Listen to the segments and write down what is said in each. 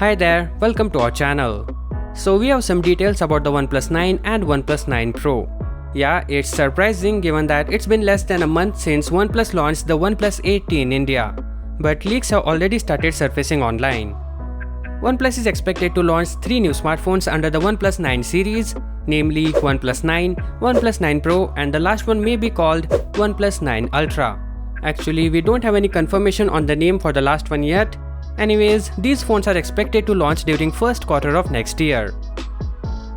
Hi there, welcome to our channel. So we have some details about the OnePlus 9 and OnePlus 9 Pro. Yeah, it's surprising given that it's been less than a month since OnePlus launched the OnePlus 8T in India, but leaks have already started surfacing online. OnePlus is expected to launch 3 new smartphones under the OnePlus 9 series, namely OnePlus 9, OnePlus 9 Pro, and the last one may be called OnePlus 9 Ultra. Actually, we don't have any confirmation on the name for the last one yet. Anyways, these phones are expected to launch during first quarter of next year.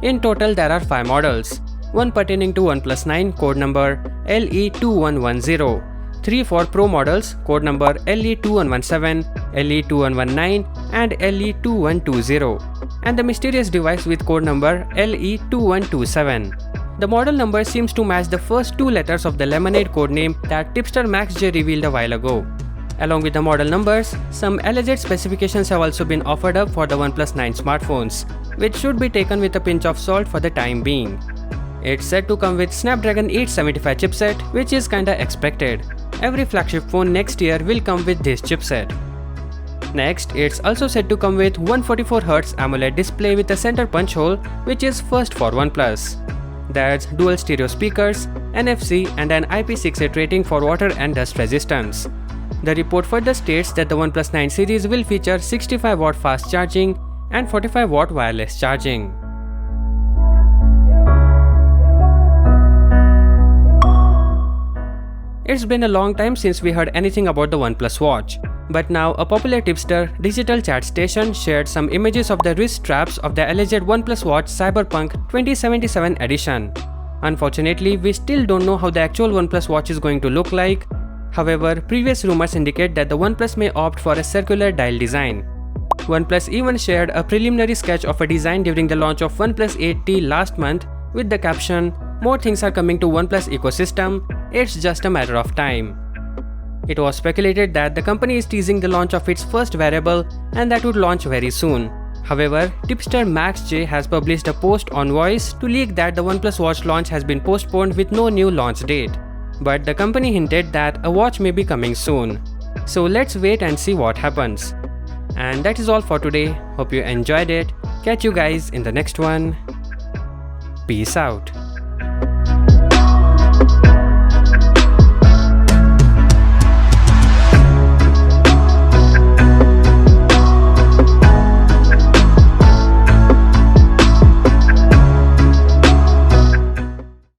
In total, there are 5 models. One pertaining to OnePlus 9, code number LE2110, 3 for Pro models, code number LE2117, LE2119 and LE2120, and the mysterious device with code number LE2127. The model number seems to match the first 2 letters of the Lemonade codename that tipster Max J revealed a while ago. Along with the model numbers, some alleged specifications have also been offered up for the OnePlus 9 smartphones, which should be taken with a pinch of salt for the time being. It's said to come with Snapdragon 875 chipset, which is kinda expected. Every flagship phone next year will come with this chipset. Next, it's also said to come with 144Hz AMOLED display with a center punch hole, which is first for OnePlus. That's dual stereo speakers, NFC and an IP68 rating for water and dust resistance. The report further states that the OnePlus 9 series will feature 65W fast charging and 45W wireless charging. It's been a long time since we heard anything about the OnePlus Watch, but now a popular tipster, Digital Chat Station, shared some images of the wrist straps of the alleged OnePlus Watch Cyberpunk 2077 edition. Unfortunately, we still don't know how the actual OnePlus Watch is going to look like. However, previous rumors indicate that the OnePlus may opt for a circular dial design. OnePlus even shared a preliminary sketch of a design during the launch of OnePlus 8T last month with the caption, "More things are coming to OnePlus ecosystem, it's just a matter of time." It was speculated that the company is teasing the launch of its first wearable and that would launch very soon. However, tipster Max J has published a post on Voice to leak that the OnePlus Watch launch has been postponed with no new launch date. But the company hinted that a watch may be coming soon. So let's wait and see what happens. And that is all for today. Hope you enjoyed it. Catch you guys in the next one. Peace out.